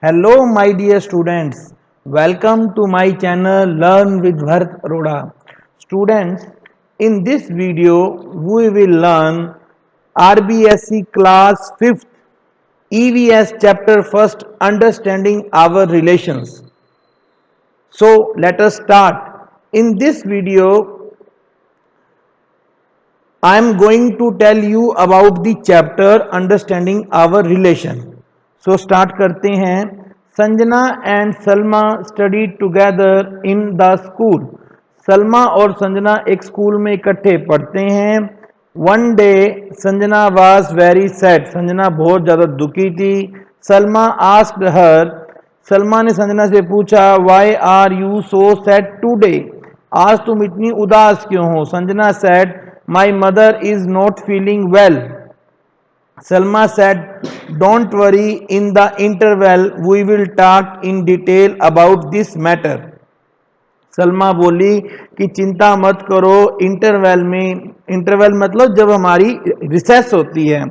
Hello, my dear students. Welcome to my channel Learn with Bharat Arora. Students, in this video, we will learn RBSC class 5th EVS chapter 1st Understanding Our Relations. So, let us start. In this video, I am going to tell you about the chapter Understanding Our Relation. So start करते हैं. Sanjana and Salma study together in the school. Salma और संजना एक school में इकट्ठे पढ़ते हैं. One day Sanjana was very sad. Sanjana बहुत ज़्यादा दुखी थी. Salma asked her. सलमा ने संजना से पूछा why are you so sad today. आज तुम इतनी उदास क्यों हो. Sanjana said My mother is not feeling well. Salma said, don't worry, in the interval we will talk in detail about this matter. Salma बोली कि चिंता मत करो. इंटरवल मतलब जब हमारी रिसेस होती है,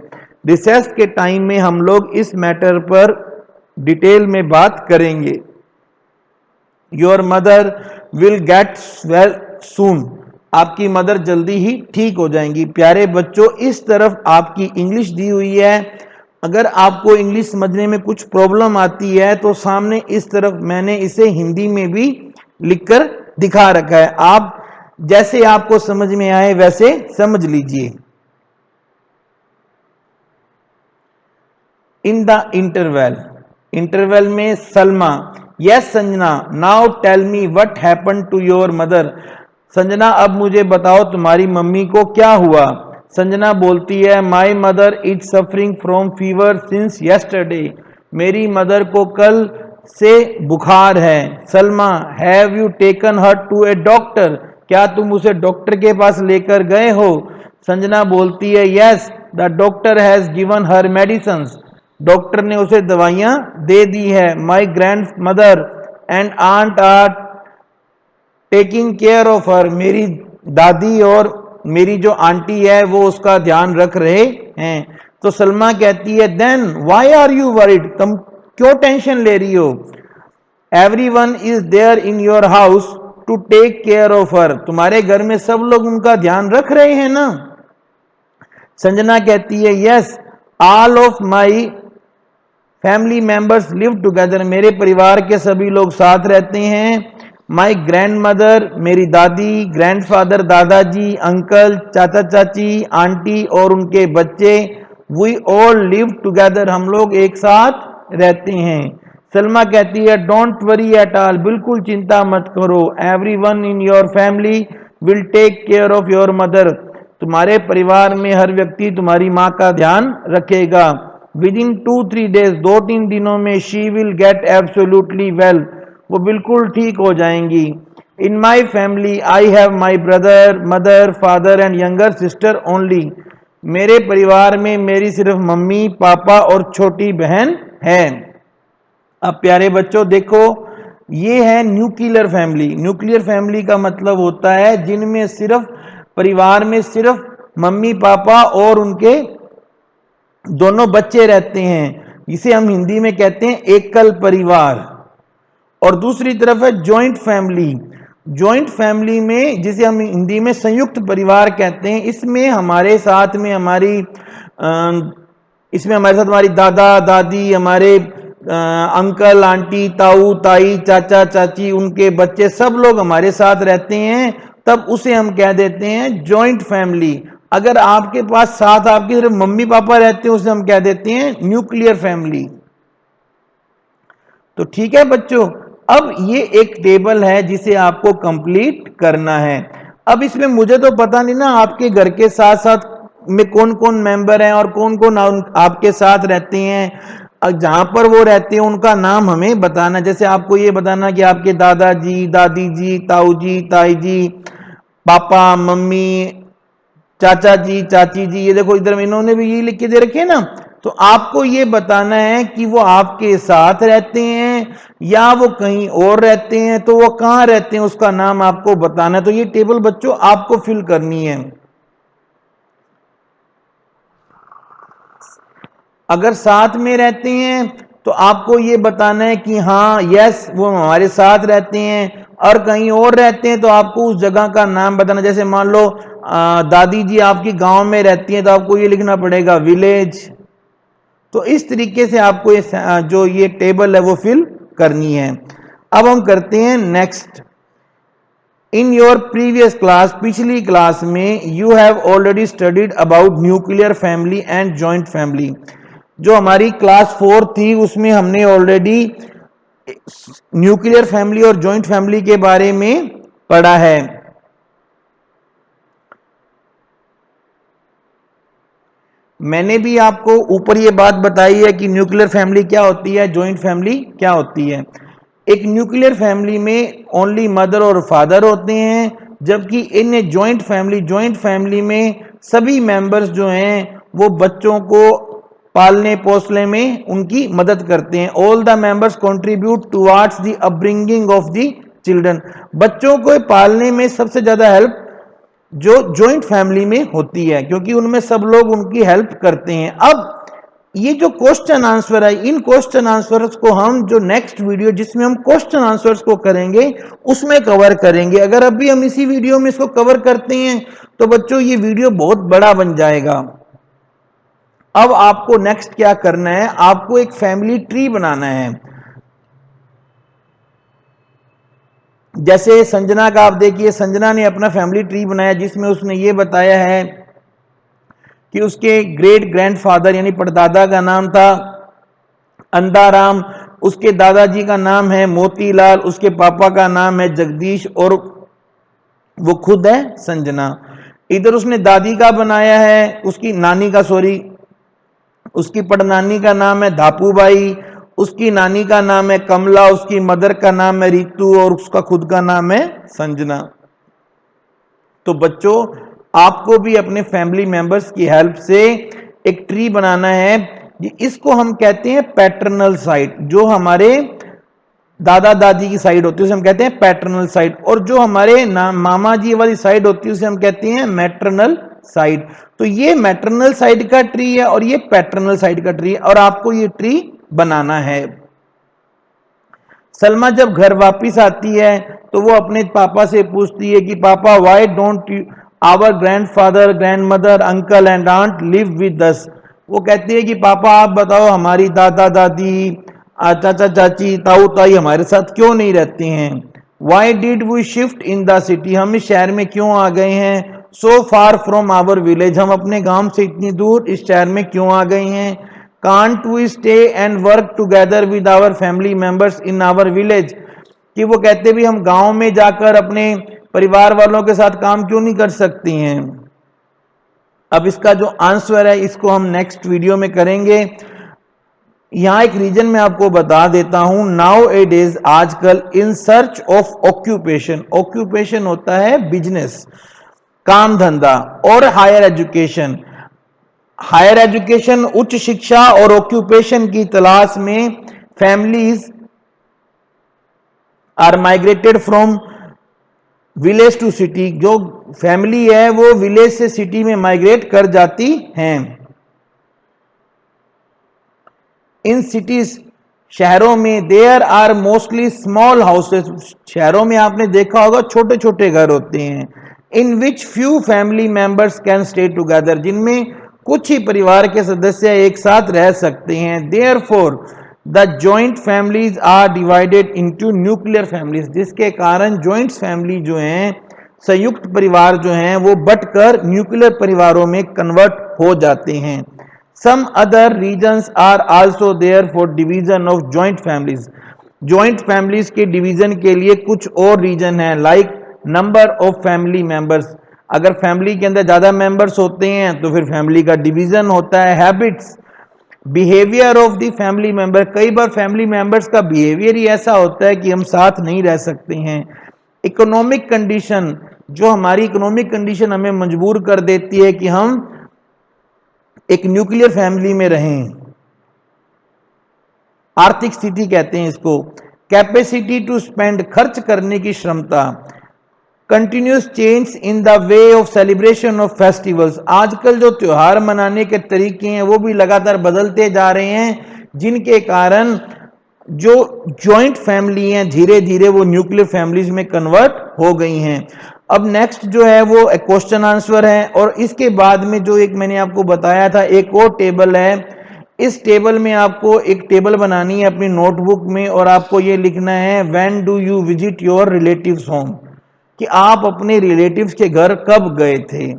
रिसेस के टाइम में हम लोग इस मैटर पर डिटेल में बात करेंगे. Your mother will get well soon. आपकी मदर जल्दी ही ठीक हो जाएंगी. प्यारे बच्चों, इस तरफ आपकी इंग्लिश दी हुई है. अगर आपको इंग्लिश समझने में कुछ प्रॉब्लम आती है तो सामने इस तरफ मैंने इसे हिंदी में भी लिखकर दिखा रखा है. आप जैसे आपको समझ में आए वैसे समझ लीजिए. In the interval. इंटरवल में Salma, yes Sanjana, now tell me what happened to your mother. Sanjana अब मुझे बताओ तुम्हारी मम्मी को क्या हुआ. संजना बोलती है my mother is suffering from fever since yesterday. मेरी मदर को कल से बुखार है. Salma, have you taken her to a doctor. क्या तुम उसे डॉक्टर के पास लेकर गए हो. संजना बोलती है yes, the doctor has given her medicines. Doctor ने उसे दवाइयां दे दी है. My grandmother and aunt are taking care of her. मेरी दादी और मेरी जो आंटी है वो उसका ध्यान रख रहे हैं. तो सलमा कहती है then why are you worried. तुम क्यों टेंशन ले रही हो. Everyone is there in your house to take care of her. तुम्हारे घर में सब लोग उनका ध्यान रख रहे हैं ना. संजना कहती है yes, all of my family members live together. मेरे परिवार के सभी लोग साथ रहते हैं. माई ग्रैंड मदर, मेरी दादी, ग्रैंडफादर, दादाजी, अंकल, चाचा चाची, आंटी और उनके बच्चे, वी ऑल लिव टुगेदर. हम लोग एक साथ रहते हैं. सलमा कहती है डोंट वरी एट ऑल. बिल्कुल चिंता मत करो. Everyone in your family will take care of your mother. तुम्हारे परिवार में हर व्यक्ति तुम्हारी माँ का ध्यान रखेगा. विद इन 2-3 डेज, 2-3 दिनों में she will get absolutely well. वो बिल्कुल ठीक हो जाएंगी. In my family I have my brother, mother, father and younger sister only. मेरे परिवार में मेरी सिर्फ मम्मी, पापा और छोटी बहन है. अब प्यारे बच्चों देखो, ये है न्यूक्लियर फैमिली. न्यूक्लियर फैमिली का मतलब होता है जिनमें सिर्फ परिवार में सिर्फ मम्मी पापा और उनके दोनों बच्चे रहते हैं. इसे हम हिंदी में कहते हैं एकल परिवार. और दूसरी तरफ है जॉइंट फैमिली. जॉइंट फैमिली में जिसे हम हिंदी में संयुक्त परिवार कहते हैं. इसमें हमारे साथ हमारी दादा दादी, हमारे अंकल आंटी, ताऊ ताई, चाचा चाची, उनके बच्चे, सब लोग हमारे साथ रहते हैं. तब उसे हम कह देते हैं जॉइंट फैमिली. अगर आपके पास साथ आपके सिर्फ मम्मी पापा रहते हैं उसे हम कह देते हैं न्यूक्लियर फैमिली. तो ठीक है बच्चों, अब ये एक टेबल है जिसे आपको कंप्लीट करना है. अब इसमें मुझे तो पता नहीं ना आपके घर के साथ साथ में कौन कौन मेंबर हैं और कौन कौन आपके साथ रहते हैं. जहां पर वो रहते हैं उनका नाम हमें बताना. जैसे आपको ये बताना कि आपके दादाजी, दादी जी, ताऊ जी, ताई जी, पापा, मम्मी, चाचा जी, चाची जी. ये देखो इधर इन्होंने भी ये लिख के दे रखे ना. तो आपको ये बताना है कि वो आपके साथ रहते हैं या वो कहीं और रहते हैं. तो वो कहां रहते हैं उसका नाम आपको बताना है. तो ये टेबल बच्चों आपको फिल करनी है. अगर साथ में रहते हैं तो आपको ये बताना है कि हाँ यस वो हमारे साथ रहते हैं और कहीं और रहते हैं, तो आपको उस जगह का नाम बताना। जैसे मान लो दादी जी आपकी गांव में रहती हैं, तो आपको ये लिखना पड़ेगा विलेज। तो इस तरीके से आपको ये जो ये टेबल है वो फिल करनी है। अब हम करते हैं next. In your previous class, पिछली क्लास में you have already studied about nuclear family and joint family. जो हमारी क्लास 4 थी उसमें हमने ऑलरेडी न्यूक्लियर फैमिली और जॉइंट फैमिली के बारे में पढ़ा है। मैंने भी आपको ऊपर ये बात बताई है कि न्यूक्लियर फैमिली क्या होती है, जॉइंट फैमिली क्या होती है। एक न्यूक्लियर फैमिली में ओनली मदर और फादर होते हैं, जबकि इन जॉइंट फैमिली में सभी मेंबर्स जो हैं वो बच्चों को पालने पोसने में उनकी मदद करते हैं। All the members contribute towards the upbringing of the children. बच्चों को पालने में सबसे ज्यादा हेल्प जो जॉइंट फैमिली में होती है, क्योंकि उनमें सब लोग उनकी हेल्प करते हैं। अब ये जो क्वेश्चन आंसर है, इन क्वेश्चन आंसर्स को हम जो नेक्स्ट वीडियो जिसमें हम क्वेश्चन आंसर्स को करेंगे उसमें कवर करेंगे। अगर अभी हम इसी वीडियो में इसको कवर करते हैं तो बच्चों ये वीडियो बहुत बड़ा बन जाएगा। अब आपको नेक्स्ट क्या करना है, आपको एक फैमिली ट्री बनाना है। जैसे संजना का आप देखिए, संजना ने अपना फैमिली ट्री बनाया जिसमें उसने ये बताया है कि उसके ग्रेट ग्रैंडफादर यानी परदादा का नाम था अंधाराम, उसके दादाजी का नाम है मोतीलाल, उसके पापा का नाम है जगदीश और वो खुद है संजना। इधर उसने दादी का बनाया है, उसकी नानी का उसकी पड़नानी का नाम है धापूबाई, उसकी नानी का नाम है कमला, उसकी मदर का नाम है रितु और उसका खुद का नाम है संजना। तो बच्चों आपको भी अपने फैमिली मेंबर्स की हेल्प से एक ट्री बनाना है। इसको हम कहते हैं पैटर्नल साइड। जो हमारे दादा दादी की साइड होती है उसे हम कहते हैं पैटर्नल साइड, और जो हमारे मामा जी वाली साइड होती है उसे हम कहते हैं मैटरनल साइड। तो ये मैटरनल साइड का ट्री है और ये पैटर्नल साइड का ट्री है, और आपको ये ट्री बनाना है। सलमा जब घर वापिस आती है तो वो अपने पापा से पूछती है कि पापा why don't our grandfather, grandmother, uncle and aunt live with us. वो कहती है कि पापा आप बताओ हमारी दादा दादी, चाचा चाची, ताऊ ताई हमारे साथ क्यों नहीं रहते हैं। Why did we shift in the city, हम इस शहर में क्यों आ गए हैं। So far from our village, हम अपने गांव से इतनी दूर इस शहर में क्यों आ गए हैं। Can't we stay and work together with our family members in our village, कि वो कहते भी हम गांव में जाकर अपने परिवार वालों के साथ काम क्यों नहीं कर सकती हैं। अब इसका जो आंसर है इसको हम नेक्स्ट वीडियो में करेंगे। यहां एक रीजन मैं आपको बता देता हूं, नाउ ए डेज, आजकल, in search of occupation, occupation होता है बिजनेस, काम धंधा, और हायर एजुकेशन, हायर एजुकेशन उच्च शिक्षा और ऑक्यूपेशन की तलाश में families are migrated from village to city. जो फैमिली है वो विलेज से सिटी में माइग्रेट कर जाती हैं। इन सिटीज, शहरों में, there are mostly small houses, शहरों में आपने देखा होगा छोटे छोटे घर होते हैं। In which few family members can stay together, जिनमें कुछ ही परिवार के सदस्य एक साथ रह सकते हैं। Therefore the joint families are divided into nuclear families, जिसके कारण जॉइंट फैमिली जो हैं, संयुक्त परिवार जो हैं, वो बटकर न्यूक्लियर परिवारों में कन्वर्ट हो जाते हैं। Some other reasons are also there for division of joint families, joint families के डिवीजन के लिए कुछ और रीजन है, like number of family members. अगर फैमिली के अंदर ज्यादा मेंबर्स होते हैं तो फिर फैमिली का डिवीजन होता है। Habits, behaviour of the family member, कई बार फैमिली मेंबर्स का बिहेवियर ही ऐसा होता है कि हम साथ नहीं रह सकते हैं। इकोनॉमिक कंडीशन, जो हमारी इकोनॉमिक कंडीशन हमें मजबूर कर देती है कि हम एक न्यूक्लियर फैमिली में रहें, आर्थिक स्थिति कहते हैं इसको। कैपेसिटी टू स्पेंड, खर्च करने की क्षमता। Continuous change in the way of celebration of festivals, आजकल जो त्योहार मनाने के तरीके हैं वो भी लगातार बदलते जा रहे हैं, जिनके कारण जो जॉइंट फैमिली हैं धीरे धीरे वो न्यूक्लियर फैमिलीज में कन्वर्ट हो गई हैं। अब नेक्स्ट जो है वो एक क्वेश्चन आंसर है, और इसके बाद में जो एक मैंने आपको बताया था एक और टेबल है। इस टेबल में आपको एक टेबल बनानी है अपनी नोटबुक में, और आपको ये लिखना है when do you visit your relatives home, कि आप अपने रिलेटिव्स के घर कब गए थे।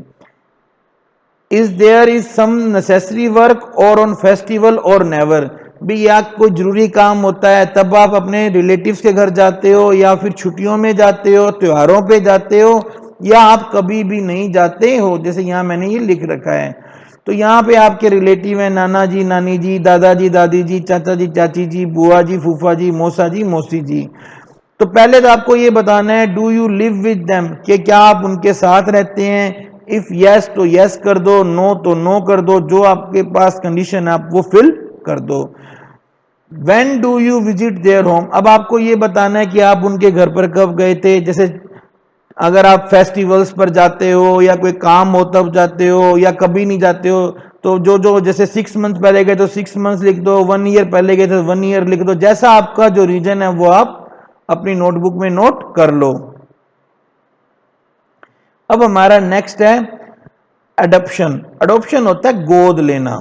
Is there is some necessary work or on festival or never, भी या कोई जरूरी काम होता है तब आप अपने रिलेटिव्स के घर जाते हो, या फिर छुट्टियों में जाते हो, त्योहारों पे जाते हो, या आप कभी भी नहीं जाते हो। जैसे यहाँ मैंने ये लिख रखा है, तो यहाँ पे आपके रिलेटिव हैं नाना जी, नानी जी, दादाजी, दादी जी, चाचा जी, चाची जी, बुआ जी, फूफा जी, मौसा जी, मौसी जी। तो पहले तो आपको ये बताना है do you live with them, कि क्या आप उनके साथ रहते हैं। इफ यस तो यस कर दो, नो तो नो कर दो, जो आपके पास कंडीशन है आप वो फिल कर दो। When do you visit their home, अब आपको ये बताना है कि आप उनके घर पर कब गए थे। जैसे अगर आप फेस्टिवल्स पर जाते हो या कोई काम हो तब जाते हो, या कभी नहीं जाते हो, तो जो जो जैसे 6 मंथ पहले गए तो 6 मंथ्स लिख दो, 1 ईयर पहले गए तो 1 ईयर लिख दो। जैसा आपका जो रीजन है वो आप अपनी नोटबुक में नोट कर लो। अब हमारा नेक्स्ट है अडॉप्शन। अडॉप्शन होता है गोद लेना।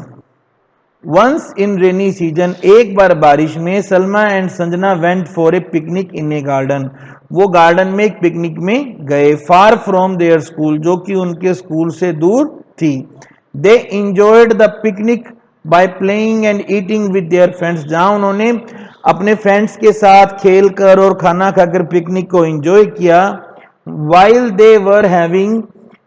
वंस इन रेनी सीजन, एक बार बारिश में, Salma and Sanjana went for a picnic in A garden, वो गार्डन में एक पिकनिक में गए, फार फ्रॉम देयर स्कूल, जो कि उनके स्कूल से दूर थी। They enjoyed the picnic by playing and eating with their friends, जहां उन्होंने अपने फ्रेंड्स के साथ खेल कर और खाना खाकर पिकनिक को एंजॉय किया। While they were having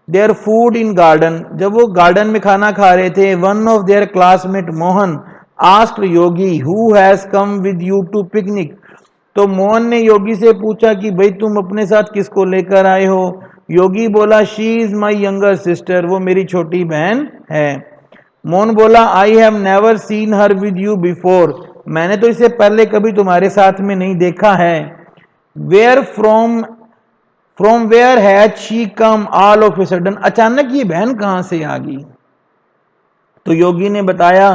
their food in garden, जब वो गार्डन में खाना खा रहे थे, one of their classmate Mohan asked Yogi who has come with you to picnic, तो मोहन ने योगी से पूछा कि भाई तुम अपने साथ किसको लेकर आए हो। योगी बोला she is my younger sister, वो मेरी छोटी बहन है। मोहन बोला I have never seen her with you before, मैंने तो इसे पहले कभी तुम्हारे साथ में नहीं देखा है। Where from where has she come all of a sudden, अचानक ये बहन कहां से आ गई। तो योगी ने बताया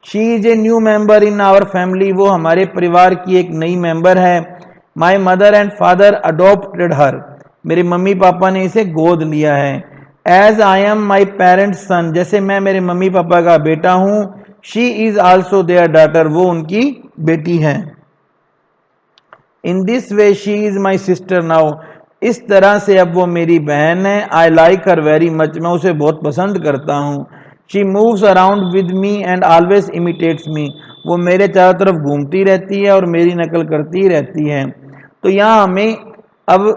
she is a new member in our family, वो हमारे परिवार की एक नई मेंबर है। My mother and father adopted her, मेरे मम्मी पापा ने इसे गोद लिया है। As I am my parents son, जैसे मैं मेरे मम्मी पापा का बेटा हूं। She is also their daughter, वो उनकी बेटी है। In this way she is my sister now, इस तरह से अब वो मेरी बहन है। I like her very much, मैं उसे बहुत पसंद करता हूँ। She moves around with me and always imitates me, वो मेरे चारों तरफ घूमती रहती है और मेरी नकल करती रहती है। तो यहाँ हमें अब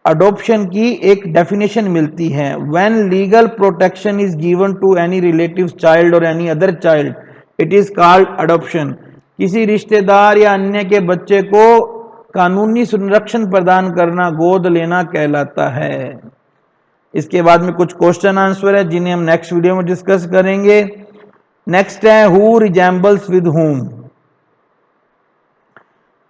अडॉप्शन की एक डेफिनेशन मिलती है। When legal protection is given to any relative child और any other child, it is called adoption. किसी रिश्तेदार या अन्य के बच्चे को कानूनी संरक्षण प्रदान करना, गोद लेना कहलाता है। इसके बाद में कुछ क्वेश्चन आंसर है जिन्हें हम नेक्स्ट वीडियो में डिस्कस करेंगे। नेक्स्ट है हु रिजेंबल्स विद हुम,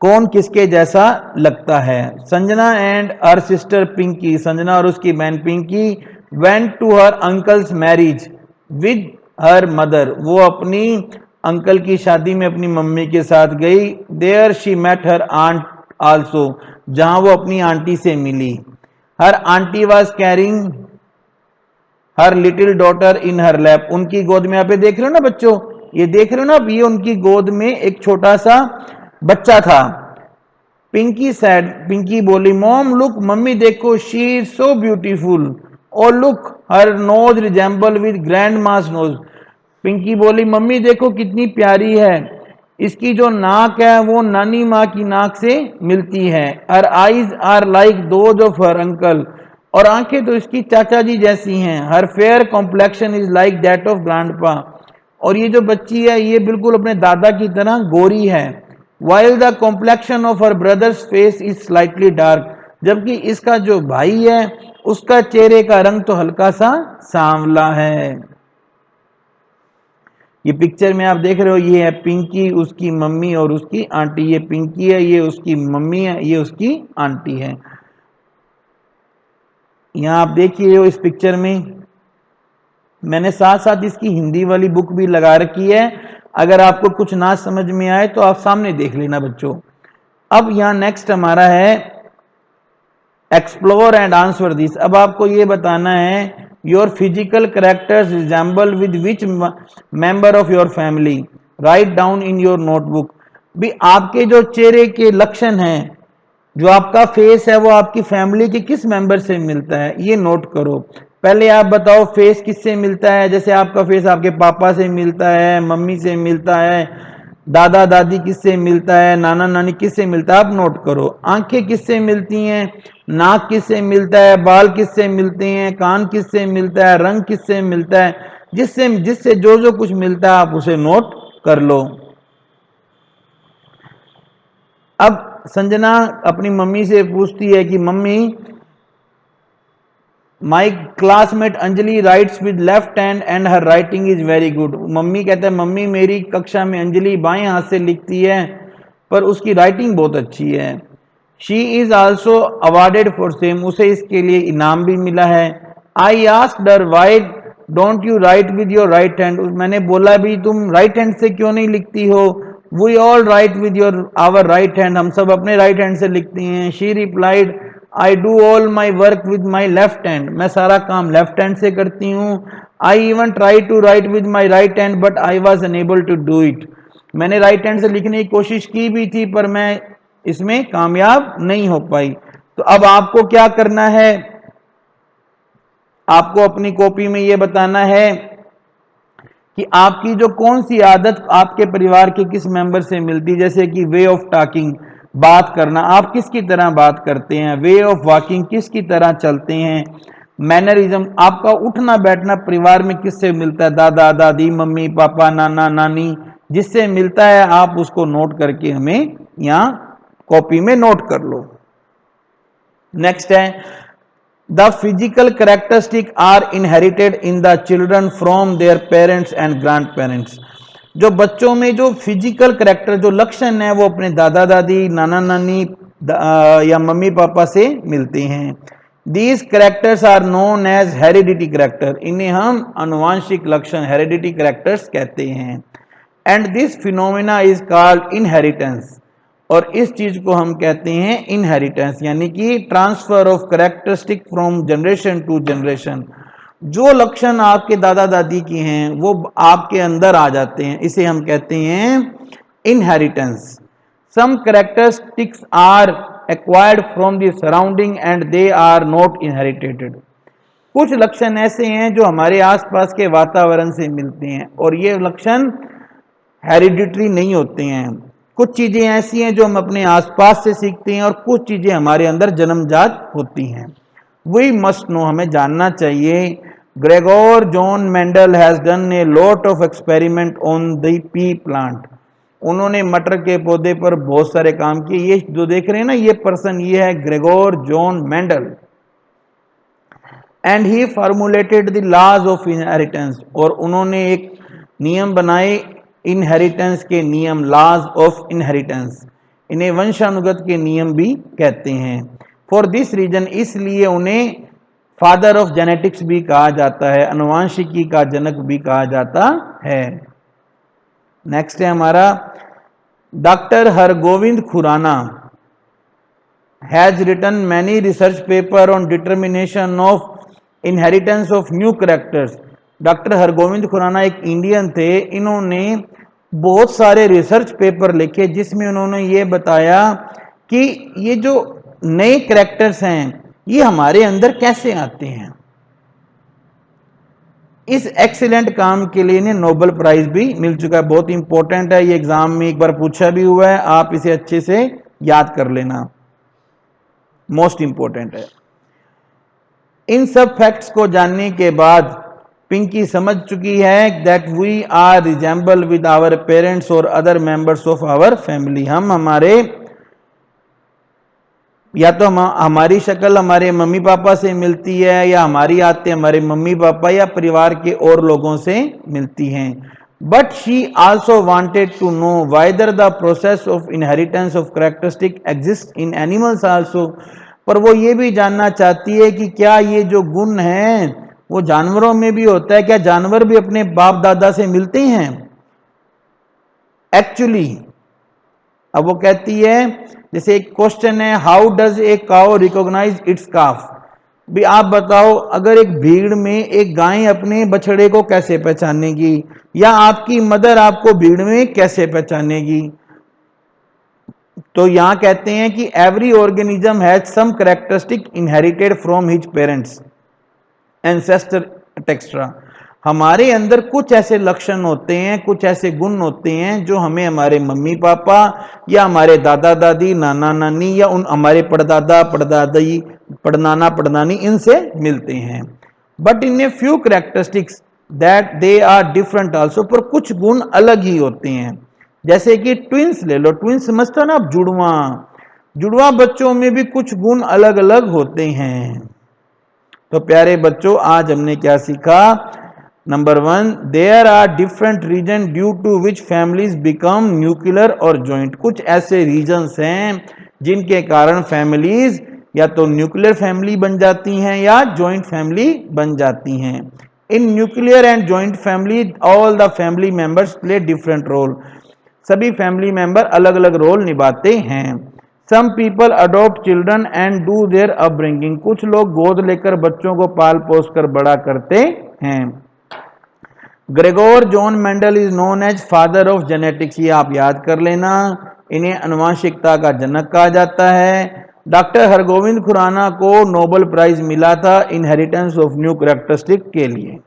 कौन किसके जैसा लगता है। Sanjana and her sister Pinky, Sanjana और उसकी बहन Pinky went to her uncle's marriage with her mother, वो अपनी अंकल की शादी में अपनी मम्मी के साथ गई। There she met her aunt also, जहां वो अपनी आंटी से मिली। Her aunty was carrying her little daughter in her lap, उनकी गोद में, आप ये देख रहे हो ना बच्चों, ये देख रहे हो ना, ये उनकी गोद में एक छोटा सा बच्चा था। पिंकी सैड, पिंकी बोली मॉम लुक, मम्मी देखो, शी इज सो ब्यूटीफुल, और look her nose resemble with grandma's nose, Pinky बोली मम्मी देखो कितनी प्यारी है, इसकी जो नाक है वो नानी माँ की नाक से मिलती है। Her eyes are like those of her uncle, और आंखें तो इसकी चाचा जी जैसी हैं। Her fair complexion is like that of grandpa, और ये जो बच्ची है ये बिल्कुल अपने दादा की तरह गोरी है। While the complexion of her brothers face is slightly dark, जबकि इसका जो भाई है उसका चेहरे का रंग तो हल्का सा सांवला है। ये पिक्चर में आप देख रहे हो, ये है पिंकी, उसकी मम्मी और उसकी आंटी। ये पिंकी है, ये उसकी मम्मी है, ये उसकी आंटी है। यहाँ आप देखिए हो इस पिक्चर में, मैंने साथ साथ इसकी हिंदी वाली बुक भी लगा रखी है, अगर आपको कुछ ना समझ में आए तो आप सामने देख लेना बच्चों। अब यहाँ नेक्स्ट हमारा है एक्सप्लोर एंड आंसर दिस। अब आपको ये बताना है your physical characters resemble with which member of your family, write down in your notebook. भी आपके जो चेहरे के लक्षण हैं, जो आपका फेस है, वो आपकी फैमिली के किस मेंबर से मिलता है, ये नोट करो। पहले आप बताओ फेस किससे मिलता है। जैसे आपका फेस आपके पापा से मिलता है, मम्मी से मिलता है, दादा दादी किससे मिलता है, नाना नानी किससे मिलता है, आप नोट करो। आंखें किससे मिलती हैं, नाक किससे मिलता है, बाल किससे मिलते हैं, कान किससे मिलता है, रंग किससे मिलता है, जिससे जिससे जो जो कुछ मिलता है आप उसे नोट कर लो। अब संजना अपनी मम्मी से पूछती है कि mummy my classmate Anjali rights with left hand and her writing is very good. Mummy कहता है मम्मी मेरी कक्षा में अंजलि बाएं हाथ से लिखती है पर उसकी राइटिंग बहुत अच्छी है। She is also awarded for same, उसे इसके लिए इनाम भी मिला है। I asked her why don't you right with your right hand, मैंने बोला भी तुम राइट हैंड से क्यों नहीं लिखती हो। We all write with your our right hand, हम सब अपने राइट हैंड से लिखते हैं। She replied I do all my work with my left hand, मैं सारा काम लेफ्ट हैंड से करती हूँ। I even try to write with my right hand but I was unable to do it, मैंने राइट हैंड से लिखने की कोशिश की भी थी पर मैं इसमें कामयाब नहीं हो पाई। तो अब आपको क्या करना है, आपको अपनी कॉपी में यह बताना है कि आपकी जो कौन सी आदत आपके परिवार के किस मेंबर से मिलती है। जैसे कि वे ऑफ टॉकिंग, बात करना, आप किसकी तरह बात करते हैं। वे ऑफ वॉकिंग, किसकी तरह चलते हैं। मैनरिज्म, आपका उठना बैठना परिवार में किससे मिलता है, दादा दादी, मम्मी पापा, नाना नानी, जिससे मिलता है आप उसको नोट करके हमें यहाँ कॉपी में नोट कर लो। नेक्स्ट है the physical characteristic are inherited in the children from their parents and grandparents. जो बच्चों में जो फिजिकल कैरेक्टर, जो लक्षण है, वो अपने दादा दादी, नाना नानी या मम्मी पापा से मिलते हैं। These characters are known as heredity character, इन्हें हम अनुवांशिक लक्षण हेरिडिटी कैरेक्टर्स कहते हैं। And this phenomena is called inheritance, और इस चीज को हम कहते हैं इनहेरिटेंस, यानी कि transfer of characteristic from generation to generation. जो लक्षण आपके दादा दादी की हैं वो आपके अंदर आ जाते हैं, इसे हम कहते हैं inheritance. Some characteristics are acquired from the surrounding and they are not inherited. कुछ लक्षण ऐसे हैं जो हमारे आसपास के वातावरण से मिलते हैं और ये लक्षण हेरिडिटरी नहीं होते हैं। कुछ चीजें ऐसी हैं जो हम अपने आसपास से सीखते हैं और कुछ चीजें हमारे अंदर जन्मजात होती हैं। वी मस्ट नो, हमें जानना चाहिए। Gregor John Mendel has done a lot of experiment on the P plant, उन्होंने मटर के पौधे पर बहुत सारे काम किए। ये जो देख रहे हैं ना, ये पर्सन, ये है Gregor John Mendel. And he formulated the laws of inheritance, और उन्होंने एक नियम बनाए इनहेरिटेंस के नियम, लॉज ऑफ इनहेरिटेंस। इन्हें वंशानुगत के नियम भी कहते हैं। फॉर दिस रीजन, इसलिए उन्हें फादर ऑफ जेनेटिक्स भी कहा जाता है, अनुवांशिकी का जनक भी कहा जाता है। नेक्स्ट है हमारा doctor Hargobind Khorana has written many research paper on determination of inheritance of new characters. Doctor Hargobind Khorana एक इंडियन थे, इन्होंने बहुत सारे रिसर्च पेपर लिखे जिसमें उन्होंने ये बताया कि ये जो नए कैरेक्टर्स हैं ये हमारे अंदर कैसे आते हैं। इस एक्सीलेंट काम के लिए इन्हें नोबेल प्राइज भी मिल चुका है। बहुत इंपॉर्टेंट है, ये एग्जाम में एक बार पूछा भी हुआ है, आप इसे अच्छे से याद कर लेना, मोस्ट इंपॉर्टेंट है। इन सब फैक्ट्स को जानने के बाद पिंकी समझ चुकी है that we are resemble with our parents और other members of our family. हम हमारे, या तो हमारी शक्ल हमारे मम्मी पापा से मिलती है, या हमारी आदतें हमारे मम्मी पापा या परिवार के और लोगों से मिलती हैं। But she also wanted to know whether the process of inheritance of characteristic exist in animals also, पर वो ये भी जानना चाहती है कि क्या ये जो गुण हैं वो जानवरों में भी होता है, क्या जानवर भी अपने बाप दादा से मिलते हैं। एक्चुअली। अब वो कहती है, जैसे एक क्वेश्चन है, how does a cow recognise its calf. भी आप बताओ, अगर एक भीड़ में एक गाय अपने बछड़े को कैसे पहचानेगी, या आपकी मदर आपको भीड़ में कैसे पहचानेगी। तो यहां कहते हैं कि every organism has some characteristic inherited from his parents, ancestor etcetera. हमारे अंदर कुछ ऐसे लक्षण होते हैं, कुछ ऐसे गुण होते हैं जो हमें हमारे मम्मी पापा या हमारे दादा दादी, नाना नानी या उन हमारे पड़दादा पड़दादी, पड़नाना पड़नानी, इनसे मिलते हैं। But in a few characteristics that they are different also, पर कुछ गुण अलग ही होते हैं। जैसे कि ट्विंस ले लो, ट्विंस समझते हो ना आप, जुड़वा। जुड़वा बच्चों में भी कुछ गुण अलग अलग होते हैं। तो प्यारे बच्चों, आज हमने क्या सीखा। Number 1, there are different reason due to which families become nuclear और जॉइंट। कुछ ऐसे रीजन्स हैं जिनके कारण फैमिलीज या तो न्यूक्लियर फैमिली बन जाती हैं या जॉइंट फैमिली बन जाती हैं। In nuclear and joint family all the family members play different role. सभी फैमिली मेंबर अलग अलग रोल निभाते हैं। Some people adopt children and do their upbringing. कुछ लोग गोद लेकर बच्चों को पाल पोस कर बड़ा करते हैं। Gregor John Mendel is known as father of genetics. ये आप याद कर लेना, इन्हें अनुवांशिकता का जनक कहा जाता है। डॉक्टर हरगोविंद खुराना को नोबेल प्राइज मिला था इनहेरिटेंस ऑफ न्यू कैरेक्टरिस्टिक के लिए।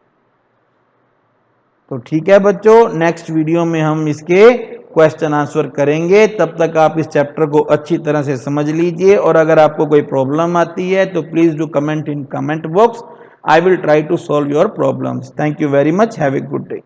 तो ठीक है बच्चों, नेक्स्ट वीडियो में हम इसके क्वेश्चन आंसर करेंगे। तब तक आप इस चैप्टर को अच्छी तरह से समझ लीजिए, और अगर आपको कोई प्रॉब्लम आती है तो please do comment in comment box. I will try to solve your problems. Thank you very much. Have a good day.